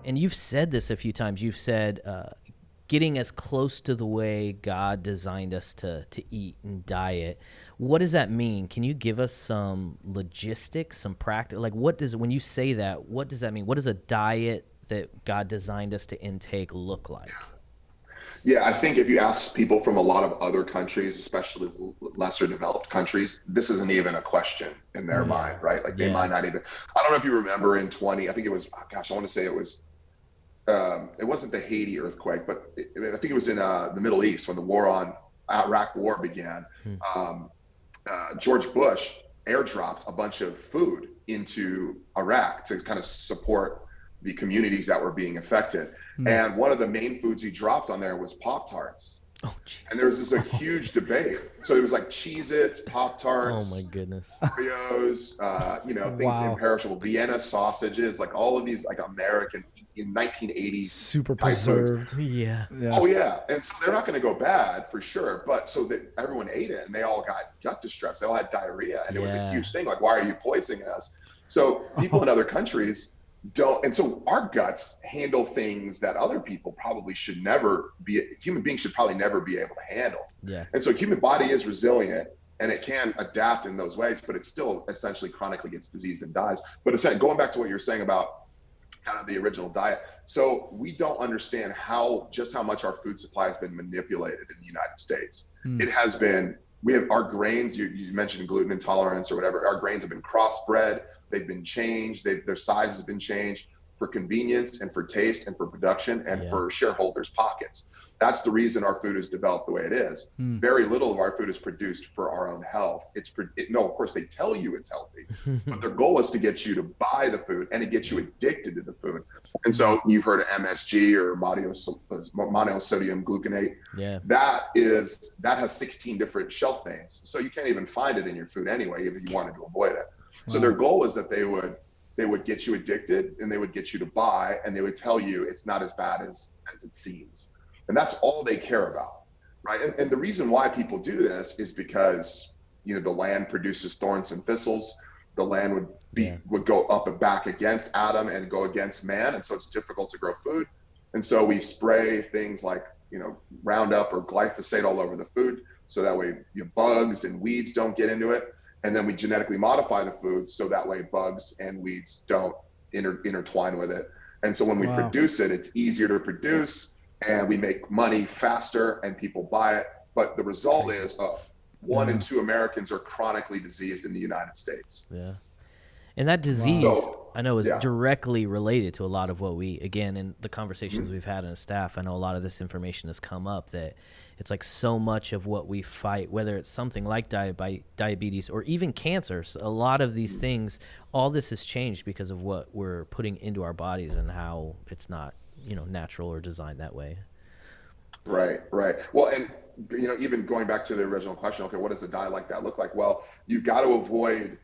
And you've said this a few times. You've said getting as close to the way God designed us to eat and diet. What does that mean? Can you give us some logistics, some practice? Like, when you say that, what does that mean? What does a diet that God designed us to intake look like? Yeah, I think if you ask people from a lot of other countries, especially lesser developed countries, this isn't even a question in their mind, Yeah. right? Like they Yeah. might not even. I don't know if you remember in 20. I think it was. Gosh, I want to say it was. It wasn't the Haiti earthquake, but I think it was in the Middle East when the war on Iraq War began. Hmm. George Bush airdropped a bunch of food into Iraq to kind of support the communities that were being affected. And one of the main foods he dropped on there was Pop Tarts. Oh, And jeez. there was this like huge debate. So it was like Cheez-Its, Pop Oh, my Tarts, goodness. Oreos, things Wow. imperishable, Vienna sausages, like all of these like American in 1980s Super type foods. preserved. Yeah. Yeah. Oh yeah, and so they're not going to go bad for sure. But so that everyone ate it, and they all got gut distress. They all had diarrhea, and it was a Yeah. huge thing. Like, why are you poisoning us? So people in other countries don't, and so our guts handle things that other people probably should never be. Human beings should probably never be able to handle. Yeah. And so human body is resilient. And it can adapt in those ways, but it still essentially chronically gets diseased and dies. But essentially, going back to what you're saying about kind of the original diet. So we don't understand just how much our food supply has been manipulated in the United States. It has been, we have our grains, you mentioned gluten intolerance or whatever, our grains have been crossbred, they've been changed, their size has been changed for convenience and for taste and for production and for shareholders' pockets. That's the reason our food is developed the way it is. Very little of our food is produced for our own health. No, of course they tell you it's healthy, but their goal is to get you to buy the food and to get you addicted to the food. And so you've heard of MSG or monosodium gluconate. Yeah. That has 16 different shelf names. So you can't even find it in your food anyway if you wanted to avoid it. So their goal is that they would get you addicted and they would get you to buy, and they would tell you it's not as bad as it seems. And that's all they care about, right? And the reason why people do this is because, the land produces thorns and thistles. The land would go up and back against Adam and go against man. And so it's difficult to grow food. And so we spray things like, Roundup or glyphosate all over the food. So that way bugs and weeds don't get into it. And then we genetically modify the food so that way bugs and weeds don't intertwine with it. And so when we produce it, it's easier to produce and we make money faster and people buy it. But the result is 1 in 2 Americans are chronically diseased in the United States. Yeah. And that disease, So, I know, is directly related to a lot of what again, in the conversations we've had in the staff, I know a lot of this information has come up that it's like so much of what we fight, whether it's something like diabetes or even cancer, a lot of these things, all this has changed because of what we're putting into our bodies and how it's not, natural or designed that way. Right. Well, and, even going back to the original question, okay, what does a diet like that look like? Well, you've got to avoid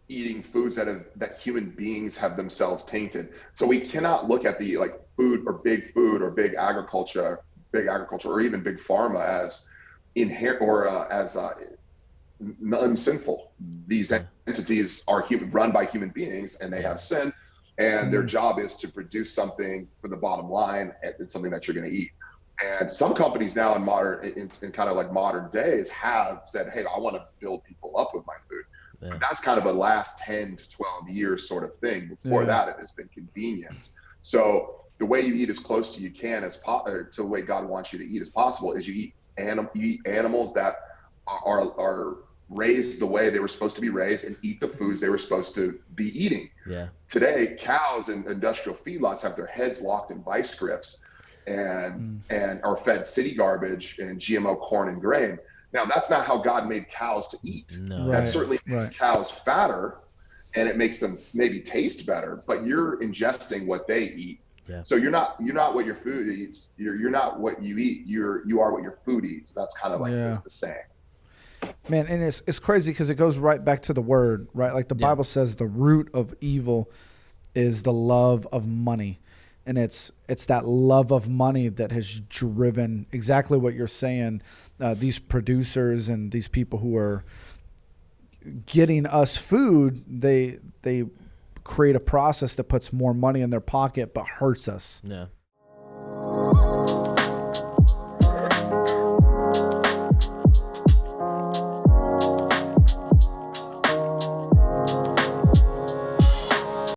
eating foods that human beings have themselves tainted. So we cannot look at the food or big agriculture or even big pharma as inherent or as unsinful. These entities are run by human beings and they have sin, and their job is to produce something for the bottom line. It's something that you're going to eat. And some companies now in kind of like modern days have said, hey, I want to build people up with my food. Yeah. But that's kind of a last 10 to 12 years sort of thing. Before that, it has been convenience. So the way you eat as close to you can to the way God wants you to eat as possible is you eat animals that are raised the way they were supposed to be raised and eat the foods they were supposed to be eating. Yeah. Today, cows in industrial feedlots have their heads locked in vice grips and are fed city garbage and GMO corn and grain. Now, that's not how God made cows to eat. No. That certainly makes cows fatter and it makes them maybe taste better, but you're ingesting what they eat. Yeah. So you're not what your food eats. You're not what you eat. You are what your food eats. That's kind of like the saying. Man, and it's crazy because it goes right back to the word, right? Like the Bible says the root of evil is the love of money. And it's that love of money that has driven exactly what you're saying. These producers and these people who are getting us food, they create a process that puts more money in their pocket but hurts us. Yeah.